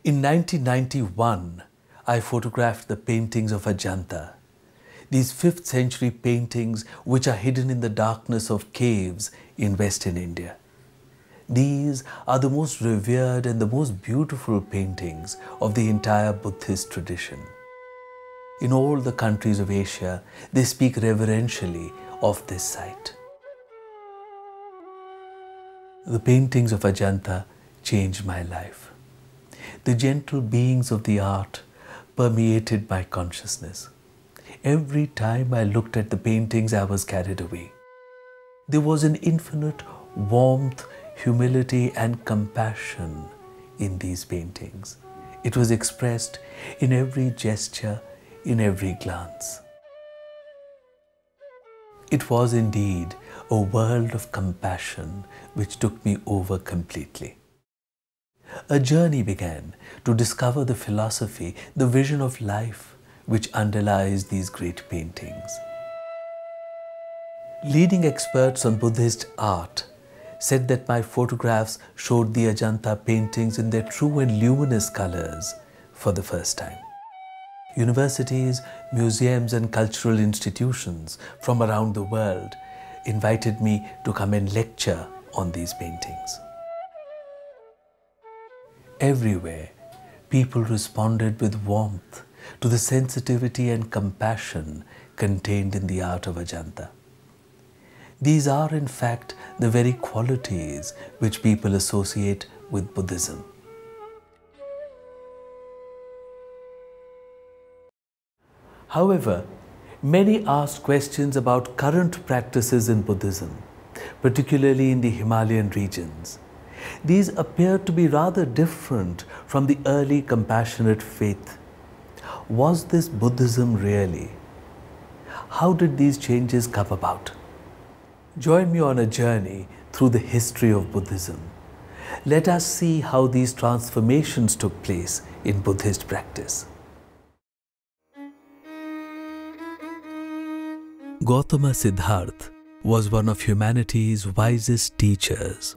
In 1991, I photographed the paintings of Ajanta, these 5th century paintings which are hidden in the darkness of caves in Western India. These are the most revered and the most beautiful paintings of the entire Buddhist tradition. In all the countries of Asia, they speak reverentially of this site. The paintings of Ajanta changed my life. The gentle beings of the art permeated my consciousness. Every time I looked at the paintings, I was carried away. There was an infinite warmth, humility and compassion in these paintings. It was expressed in every gesture, in every glance. It was indeed a world of compassion which took me over completely. A journey began to discover the philosophy, the vision of life which underlies these great paintings. Leading experts on Buddhist art said that my photographs showed the Ajanta paintings in their true and luminous colors for the first time. Universities, museums and cultural institutions from around the world invited me to come and lecture on these paintings. Everywhere, people responded with warmth to the sensitivity and compassion contained in the art of Ajanta. These are in fact the very qualities which people associate with Buddhism. However, many asked questions about current practices in Buddhism, particularly in the Himalayan regions. These appear to be rather different from the early compassionate faith. Was this Buddhism really? How did these changes come about? Join me on a journey through the history of Buddhism. Let us see how these transformations took place in Buddhist practice. Gautama Siddhartha was one of humanity's wisest teachers.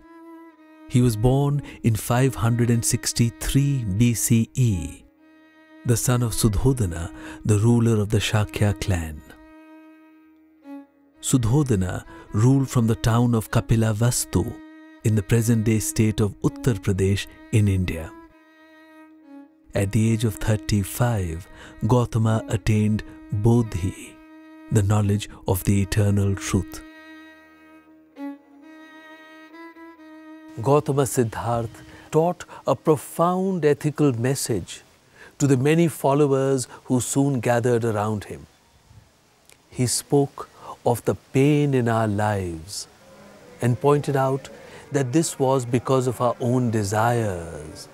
He was born in 563 BCE, the son of Sudhodana, the ruler of the Shakya clan. Sudhodana ruled from the town of Kapilavastu in the present-day state of Uttar Pradesh in India. At the age of 35, Gautama attained Bodhi, the knowledge of the eternal truth. Gautama Siddhartha taught a profound ethical message to the many followers who soon gathered around him. He spoke of the pain in our lives and pointed out that this was because of our own desires.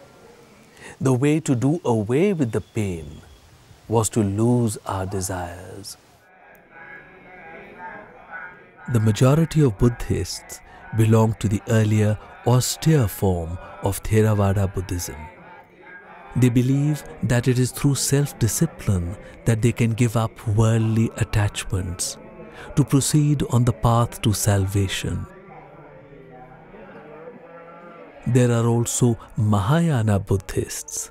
The way to do away with the pain was to lose our desires. The majority of Buddhists belong to the earlier austere form of Theravada Buddhism. They believe that it is through self-discipline that they can give up worldly attachments to proceed on the path to salvation. There are also Mahayana Buddhists.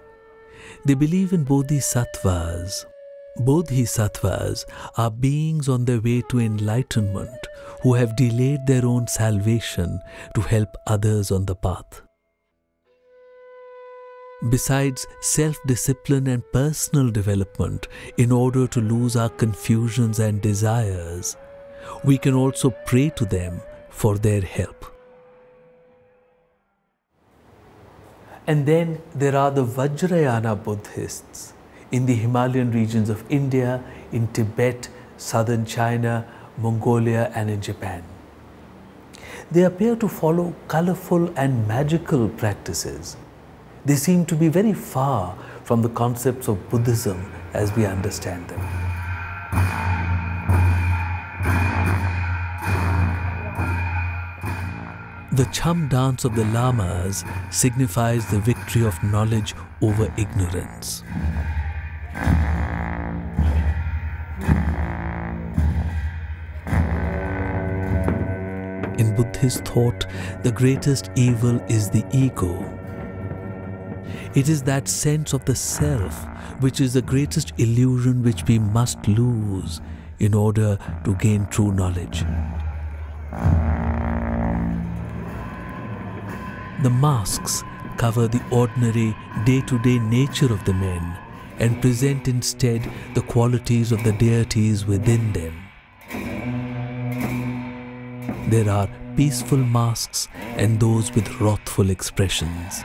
They believe in bodhisattvas. Bodhisattvas are beings on their way to enlightenment who have delayed their own salvation to help others on the path. Besides self-discipline and personal development in order to lose our confusions and desires, we can also pray to them for their help. And then there are the Vajrayana Buddhists in the Himalayan regions of India, in Tibet, southern China, Mongolia and in Japan. They appear to follow colorful and magical practices. They seem to be very far from the concepts of Buddhism as we understand them. The Cham dance of the Lamas signifies the victory of knowledge over ignorance. In Buddhist thought, the greatest evil is the ego. It is that sense of the self which is the greatest illusion which we must lose in order to gain true knowledge. The masks cover the ordinary day-to-day nature of the men and present instead the qualities of the deities within them. There are peaceful masks and those with wrathful expressions.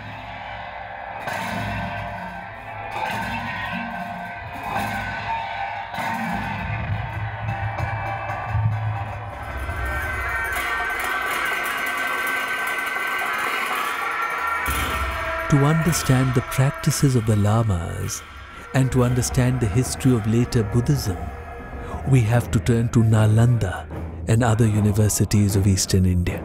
To understand the practices of the Lamas and to understand the history of later Buddhism, we have to turn to Nalanda and other universities of Eastern India.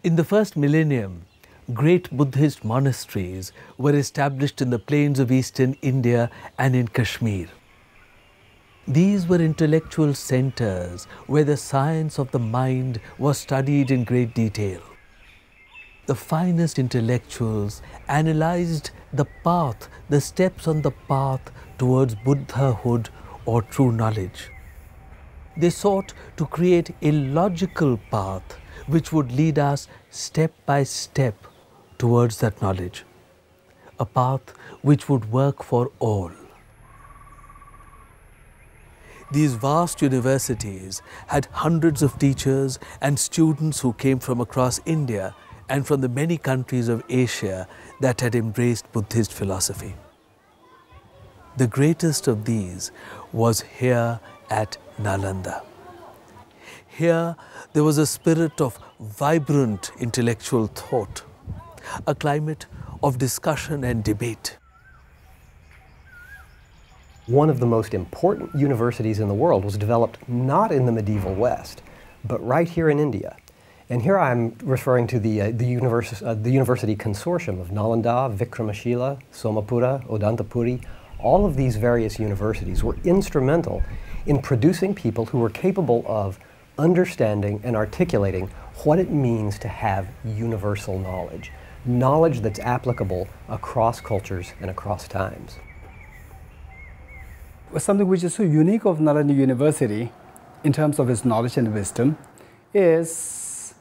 In the first millennium, great Buddhist monasteries were established in the plains of eastern India and in Kashmir. These were intellectual centers where the science of the mind was studied in great detail. The finest intellectuals analyzed the path, the steps on the path towards Buddhahood or true knowledge. They sought to create a logical path which would lead us step by step towards that knowledge, a path which would work for all. These vast universities had hundreds of teachers and students who came from across India and from the many countries of Asia that had embraced Buddhist philosophy. The greatest of these was here at Nalanda. Here there was a spirit of vibrant intellectual thought, a climate of discussion and debate. One of the most important universities in the world was developed not in the medieval West, but right here in India. And here I'm referring to the university consortium of Nalanda, Vikramashila, Somapura, Odantapuri. All of these various universities were instrumental in producing people who were capable of understanding and articulating what it means to have universal knowledge, knowledge that's applicable across cultures and across times. Something which is so unique of Nalanda University in terms of its knowledge and wisdom is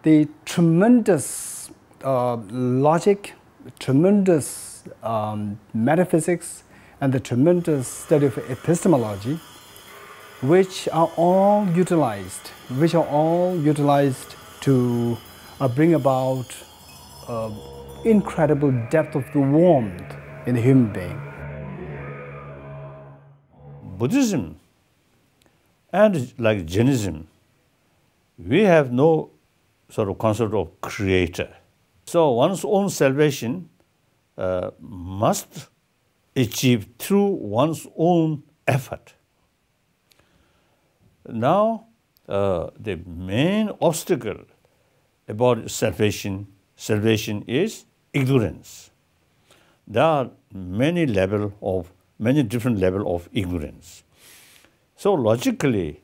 the tremendous logic, tremendous metaphysics, and the tremendous study of epistemology, which are all utilized to bring about incredible depth of the warmth in the human being. Buddhism and like Jainism, we have no sort of concept of creator. So one's own salvation must achieve through one's own effort. Now, the main obstacle about salvation is ignorance. There are many different levels of ignorance. So logically,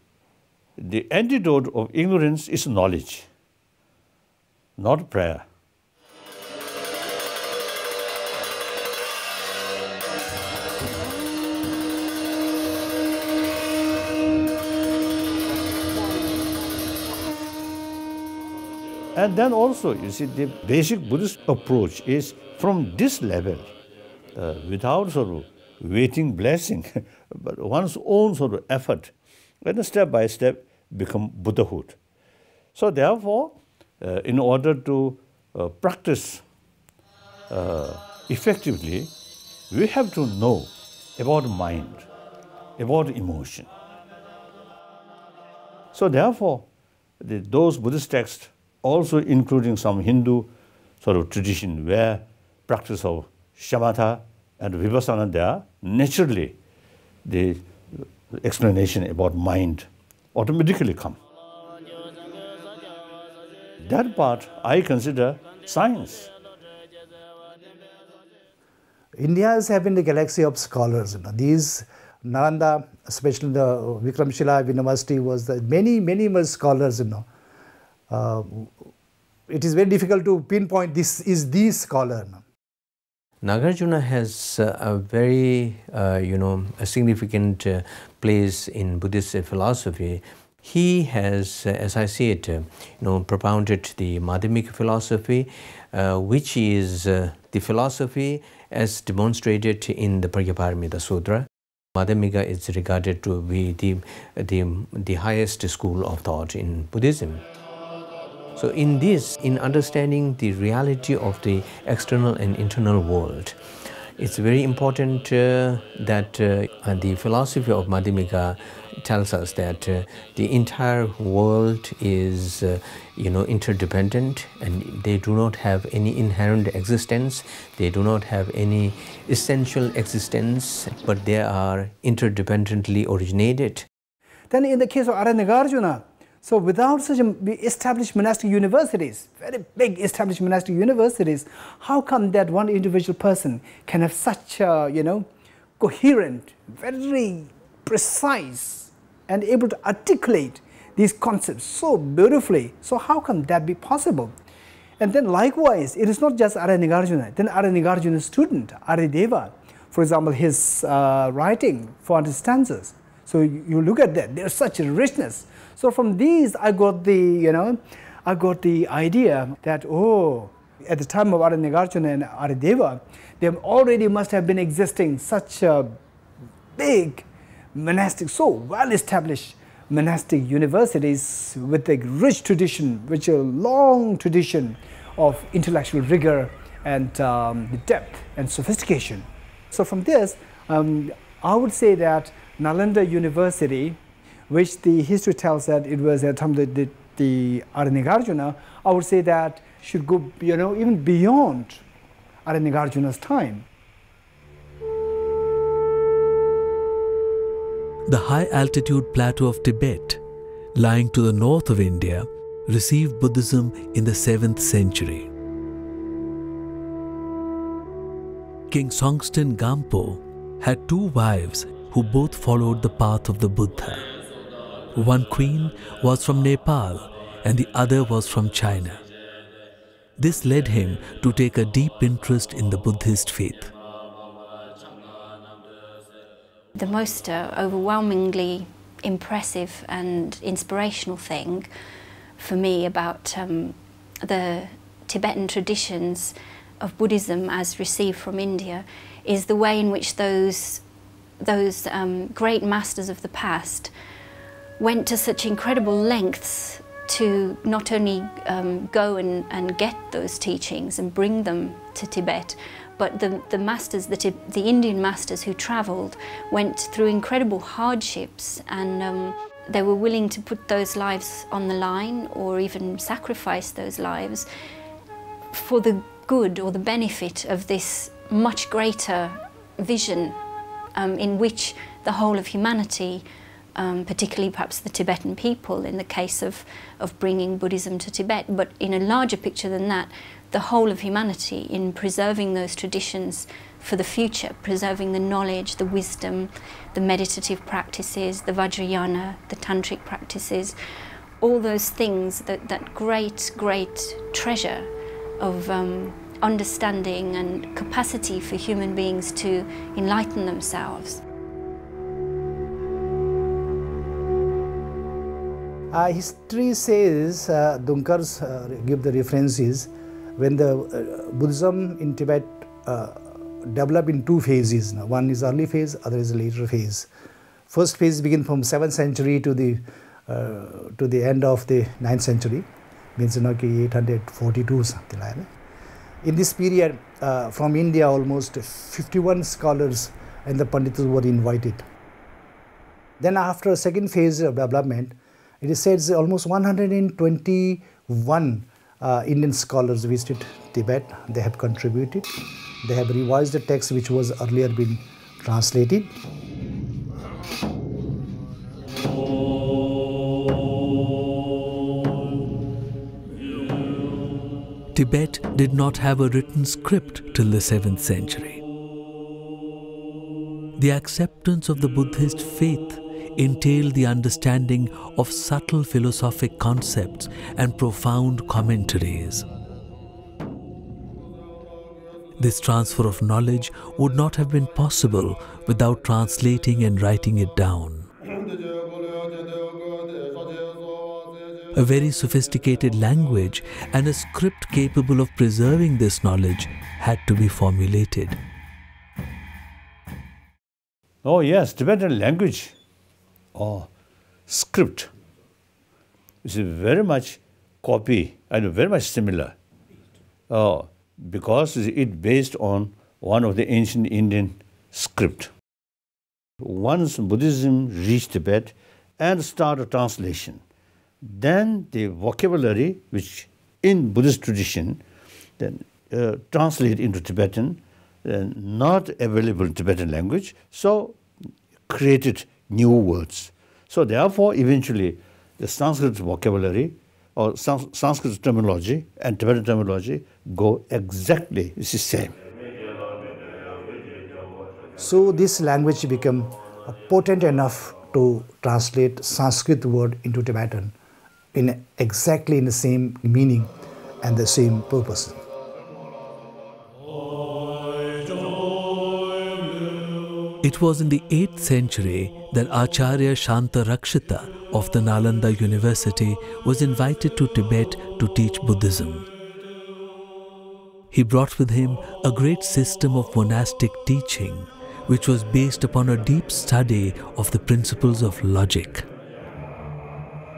the antidote of ignorance is knowledge, not prayer. And then also, you see, the basic Buddhist approach is from this level, without sort of waiting blessing, but one's own sort of effort, and step by step become Buddhahood. So therefore, in order to practice effectively, we have to know about mind, about emotion. So therefore, those Buddhist texts, also including some Hindu sort of tradition where practice of shamatha and vipassana there, naturally the explanation about mind automatically come. That part I consider science. India is having a galaxy of scholars. These Nalanda, especially the Vikramshila University, was the many scholars, it is very difficult to pinpoint this is the scholar. Nagarjuna has a very, a significant place in Buddhist philosophy. He has, as I see it, propounded the Madhyamika philosophy, which is the philosophy as demonstrated in the Pragyaparamita Sutra. Madhyamika is regarded to be the highest school of thought in Buddhism. So in this, in understanding the reality of the external and internal world, it's very important that the philosophy of Madhyamika tells us that the entire world is interdependent, and they do not have any inherent existence, they do not have any essential existence, but they are interdependently originated. Then in the case of Nagarjuna, so without such established monastic universities, very big established monastic universities, how come that one individual person can have such coherent, very precise and able to articulate these concepts so beautifully? So how can that be possible? And then likewise, it is not just Nagarjuna. Then Nagarjuna's student, Arideva, for example, his writing, 400 stanzas. So you look at that, there's such a richness. So from these, I got the idea that, at the time of Nagarjuna and Arideva, there already must have been existing such a big monastic, so well-established monastic universities with a rich tradition, with a long tradition of intellectual rigor and depth and sophistication. So from this, I would say that Nalanda University, which the history tells that it was at the time of the Nagarjuna, I would say that should go even beyond Nagarjuna's time. The high-altitude plateau of Tibet, lying to the north of India, received Buddhism in the 7th century. King Songtsen Gampo had 2 wives who both followed the path of the Buddha. One queen was from Nepal and the other was from China. This led him to take a deep interest in the Buddhist faith. The most overwhelmingly impressive and inspirational thing for me about the Tibetan traditions of Buddhism as received from India is the way in which those great masters of the past went to such incredible lengths to not only go and get those teachings and bring them to Tibet, but the masters, the Indian masters who travelled, went through incredible hardships, and they were willing to put those lives on the line or even sacrifice those lives for the good or the benefit of this much greater vision in which the whole of humanity, particularly perhaps the Tibetan people in the case of bringing Buddhism to Tibet, but in a larger picture than that, the whole of humanity in preserving those traditions for the future, preserving the knowledge, the wisdom, the meditative practices, the Vajrayana, the tantric practices, all those things, that great treasure of understanding and capacity for human beings to enlighten themselves. History says, Dunkars give the references, when the Buddhism in Tibet developed in 2 phases. Now, one is early phase, other is later phase. First phase begins from 7th century to the end of the 9th century, means 842 something like that. In this period, from India, almost 51 scholars and the Pandits were invited. Then after second phase of development, it is said almost 121 Indian scholars visited Tibet. They have contributed. They have revised the text which was earlier been translated. Tibet did not have a written script till the 7th century. The acceptance of the Buddhist faith entailed the understanding of subtle philosophic concepts and profound commentaries. This transfer of knowledge would not have been possible without translating and writing it down. A very sophisticated language and a script capable of preserving this knowledge had to be formulated. Oh yes, Tibetan language or script is very much copy and very much similar because it's based on one of the ancient Indian script. Once Buddhism reached Tibet and started translation, then the vocabulary which in Buddhist tradition then translate into Tibetan, not available in Tibetan language, so created new words. So therefore, eventually, the Sanskrit vocabulary or Sanskrit terminology and Tibetan terminology go exactly the same. So this language became potent enough to translate Sanskrit word into Tibetan in exactly in the same meaning and the same purpose. It was in the 8th century that Acharya Shanta Rakshita of the Nalanda University was invited to Tibet to teach Buddhism. He brought with him a great system of monastic teaching, which was based upon a deep study of the principles of logic.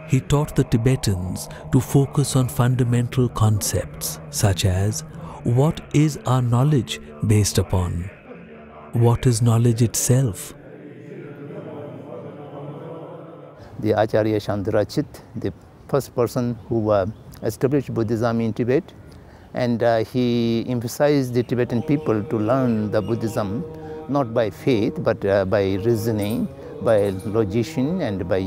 He taught the Tibetans to focus on fundamental concepts such as what is our knowledge based upon? What is knowledge itself? The Acharya Shantarachit, the first person who established Buddhism in Tibet, and he emphasized the Tibetan people to learn the Buddhism not by faith but by reasoning, by logician, and by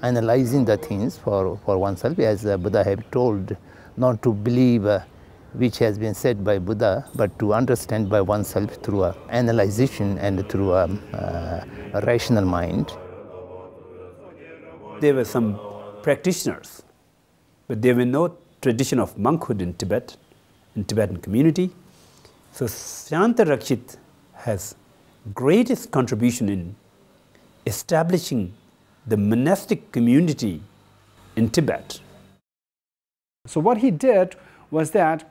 analyzing the things for oneself, as Buddha had told, not to believe which has been said by Buddha, but to understand by oneself through analyzation and through a rational mind. There were some practitioners, but there were no tradition of monkhood in Tibet, in Tibetan community. So Shanta Rakshit has greatest contribution in establishing the monastic community in Tibet. So what he did was that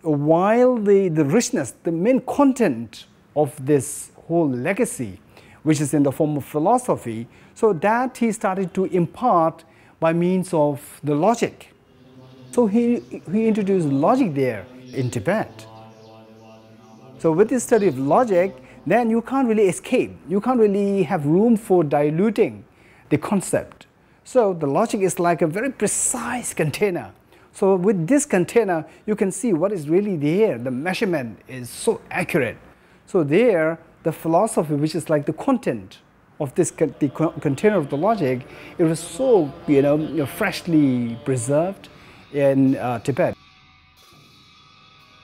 while the richness, the main content of this whole legacy, which is in the form of philosophy, so that he started to impart by means of the logic. So he introduced logic there in Tibet. So with the study of logic, then you can't really escape. You can't really have room for diluting the concept. So the logic is like a very precise container. So with this container, you can see what is really there. The measurement is so accurate. So there, the philosophy, which is like the content of this the container of the logic, it was so freshly preserved in Tibet.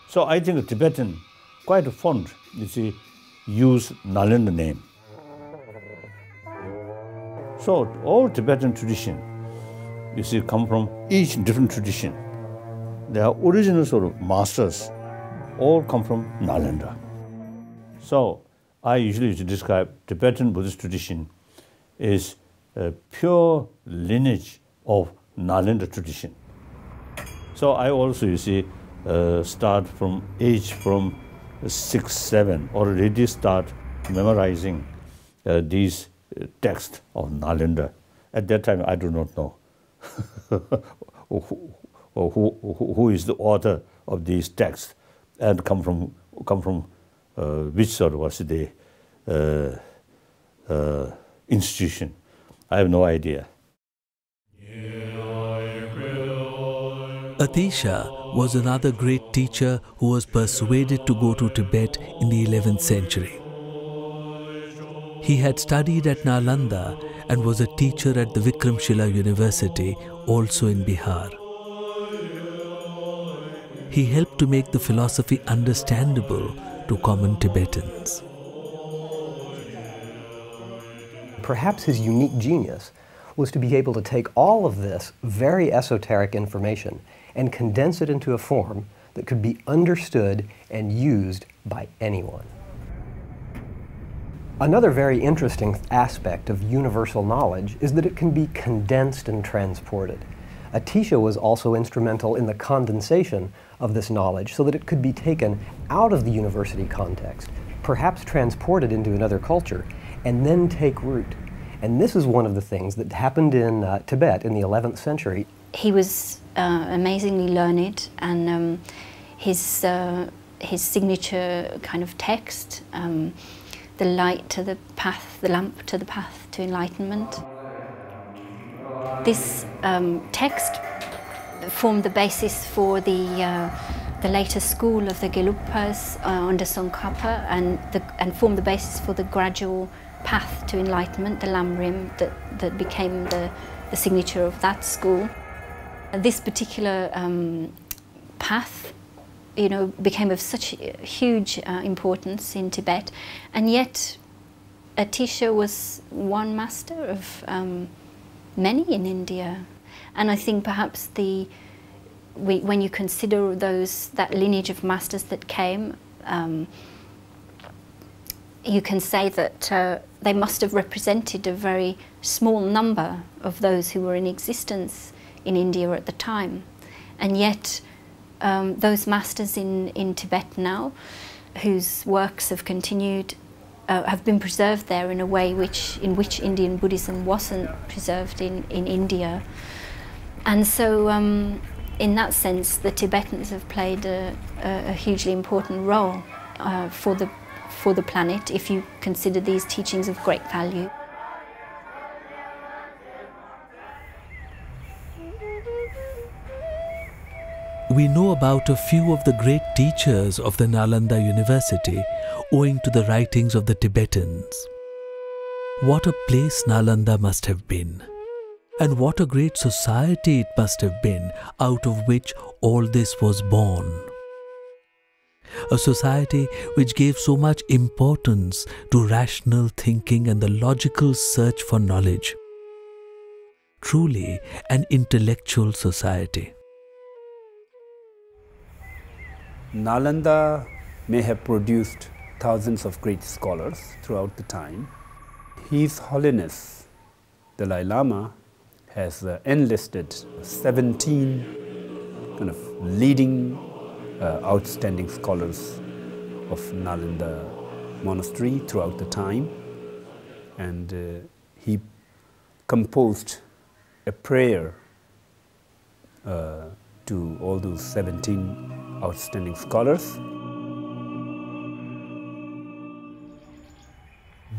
So I think Tibetan quite fond, use Nalanda name. So all Tibetan tradition, come from each different tradition. Their original sort of masters all come from Nalanda. So I usually describe Tibetan Buddhist tradition is a pure lineage of Nalanda tradition. So I also, start from age from 6, 7, already start memorizing these texts of Nalanda. At that time, I do not know who is the author of these texts and come from which sort of institution. I have no idea. Atisha was another great teacher who was persuaded to go to Tibet in the 11th century. He had studied at Nalanda and was a teacher at the Vikramshila University, also in Bihar. He helped to make the philosophy understandable to common Tibetans. Perhaps his unique genius was to be able to take all of this very esoteric information and condense it into a form that could be understood and used by anyone. Another very interesting aspect of universal knowledge is that it can be condensed and transported. Atisha was also instrumental in the condensation of this knowledge so that it could be taken out of the university context, perhaps transported into another culture, and then take root. And this is one of the things that happened in Tibet in the 11th century. He was amazingly learned, and his signature kind of text, the light to the path, the lamp to the path to enlightenment. This text formed the basis for the later school of the Gelugpas under Tsongkhapa, and formed the basis for the gradual path to enlightenment, the Lamrim, that became the signature of that school. This particular path, you know, became of such huge importance in Tibet, and yet Atisha was one master of many in India. And I think perhaps when you consider that lineage of masters that came, you can say that they must have represented a very small number of those who were in existence in India at the time. And yet those masters in Tibet now, whose works have continued, have been preserved there in a way in which Indian Buddhism wasn't preserved in India. And so in that sense, the Tibetans have played a hugely important role for the planet, if you consider these teachings of great value. We know about a few of the great teachers of the Nalanda University owing to the writings of the Tibetans. What a place Nalanda must have been, and what a great society it must have been out of which all this was born. A society which gave so much importance to rational thinking and the logical search for knowledge. Truly an intellectual society. Nalanda may have produced thousands of great scholars throughout the time. His Holiness Dalai Lama has enlisted 17 kind of leading outstanding scholars of Nalanda monastery throughout the time, and he composed a prayer to all those 17 outstanding scholars.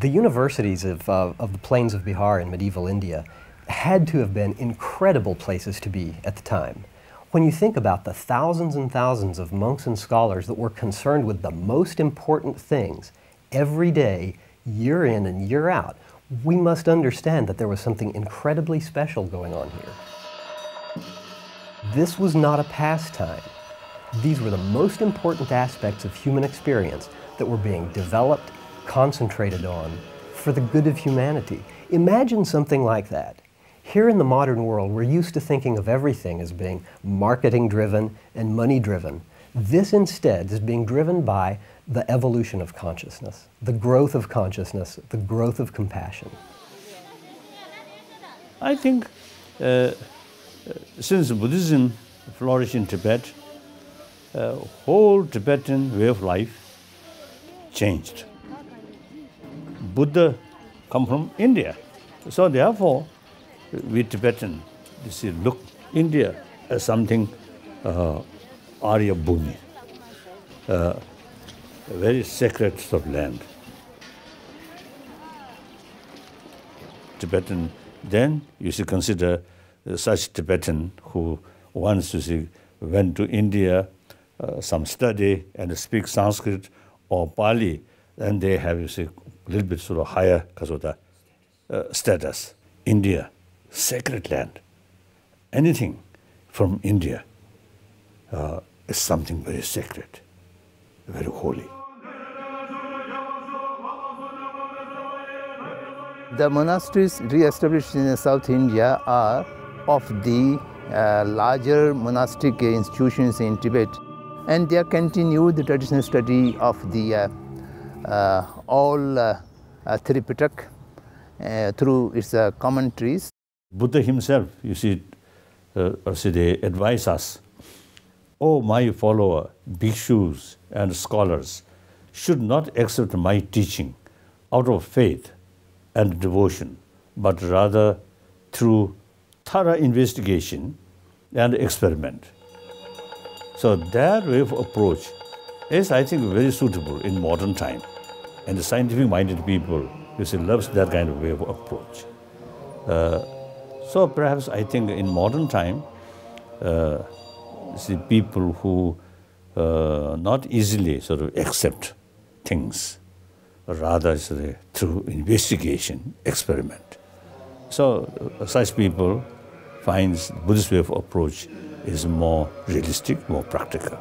The universities of the plains of Bihar in medieval India had to have been incredible places to be at the time. When you think about the thousands and thousands of monks and scholars that were concerned with the most important things every day, year in and year out, we must understand that there was something incredibly special going on here. This was not a pastime. These were the most important aspects of human experience that were being developed, concentrated on, for the good of humanity. Imagine something like that. Here in the modern world, we're used to thinking of everything as being marketing-driven and money-driven. This instead is being driven by the evolution of consciousness, the growth of consciousness, the growth of compassion. I think since Buddhism flourished in Tibet, whole Tibetan way of life changed. Buddha come from India, so therefore we Tibetan, you see, look India as something Arya Bhumi, a very sacred sort of land. Tibetan, then you should consider such Tibetan who once, you see, went to India, some study and speak Sanskrit or Pali, and they have, you see, a little bit sort of higher kasota status. India, sacred land. Anything from India is something very sacred, very holy. The monasteries re-established in South India are of the larger monastic institutions in Tibet, and they continue the traditional study of the all Tripitak through its commentaries. Buddha himself, you see, they advise us, "O my follower, bhikshus and scholars should not accept my teaching out of faith and devotion, but rather through thorough investigation and experiment." So that way of approach is, I think, very suitable in modern time. And the scientific-minded people, you see, loves that kind of way of approach. So perhaps I think in modern time, see people who not easily sort of accept things, rather through investigation, experiment. So such people finds Buddhist way of approach is more realistic, more practical.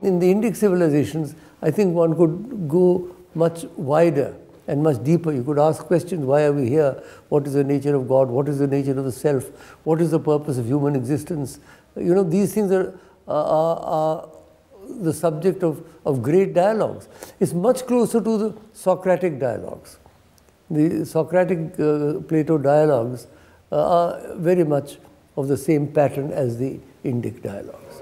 In the Indic civilizations, I think one could go much wider and much deeper. You could ask questions: why are we here? What is the nature of God? What is the nature of the self? What is the purpose of human existence? You know, these things are the subject of great dialogues. It's much closer to the Socratic dialogues. The Socratic Plato dialogues are very much of the same pattern as the Indic dialogues.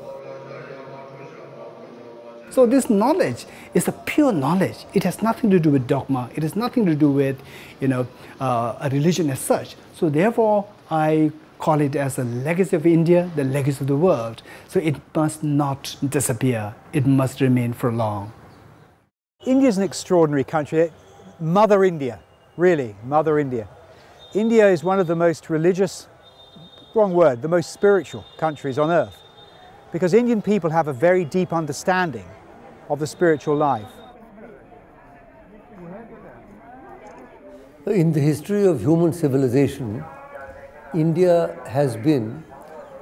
So this knowledge is a pure knowledge. It has nothing to do with dogma. It has nothing to do with, a religion as such. So therefore, I call it as a legacy of India, the legacy of the world. So it must not disappear. It must remain for long. India is an extraordinary country. Mother India, really, Mother India. India is one of the most religious, wrong word, the most spiritual countries on earth, because Indian people have a very deep understanding of the spiritual life. In the history of human civilization, India has been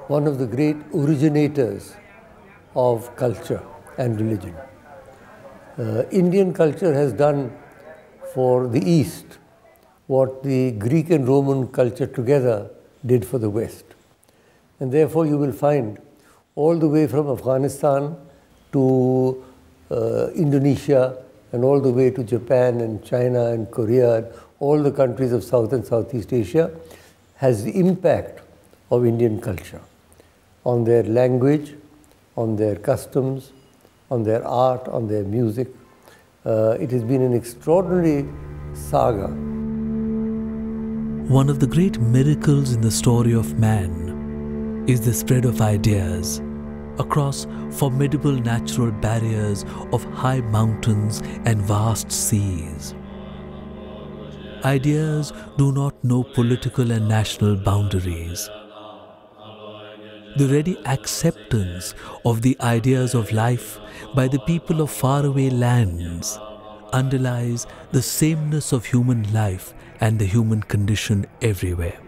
one of the great originators of culture and religion. Indian culture has done for the East what the Greek and Roman culture together did for the West. And therefore you will find all the way from Afghanistan to Indonesia and all the way to Japan and China and Korea and all the countries of South and Southeast Asia has the impact of Indian culture on their language, on their customs, on their art, on their music. It has been an extraordinary saga. One of the great miracles in the story of man is the spread of ideas across formidable natural barriers of high mountains and vast seas. Ideas do not know political and national boundaries. The ready acceptance of the ideas of life by the people of faraway lands underlies the sameness of human life and the human condition everywhere.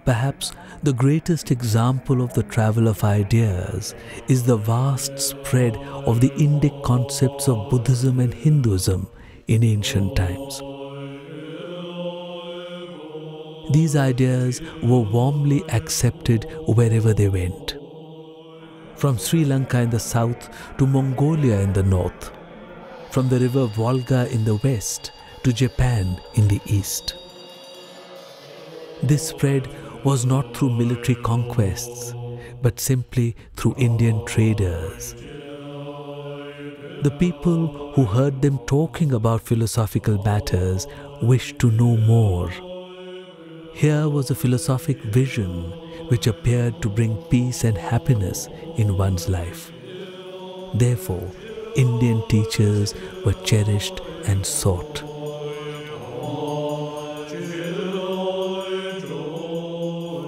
Perhaps the greatest example of the travel of ideas is the vast spread of the Indic concepts of Buddhism and Hinduism in ancient times. These ideas were warmly accepted wherever they went. From Sri Lanka in the south to Mongolia in the north, from the river Volga in the west to Japan in the east. This spread was not through military conquests, but simply through Indian traders. The people who heard them talking about philosophical matters wished to know more. Here was a philosophic vision which appeared to bring peace and happiness in one's life. Therefore, Indian teachers were cherished and sought.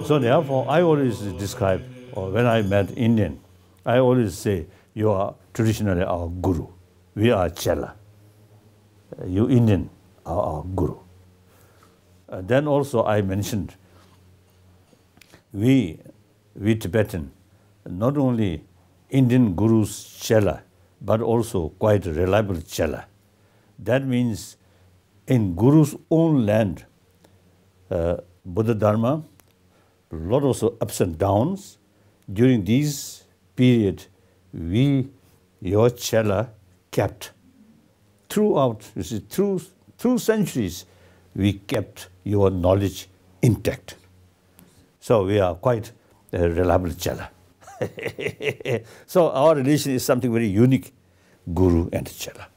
So therefore, I always describe, or when I met Indian, I always say, you are traditionally our guru. We are Chela. You Indian are our guru. Then also I mentioned, we Tibetan, not only Indian gurus Chela, but also quite reliable Chela. That means in Guru's own land, Buddha Dharma, a lot of ups and downs. During these period, we, your Chela, kept throughout, you see, through centuries, we kept your knowledge intact. So we are quite a reliable Chela. So our relation is something very unique, Guru and Chela.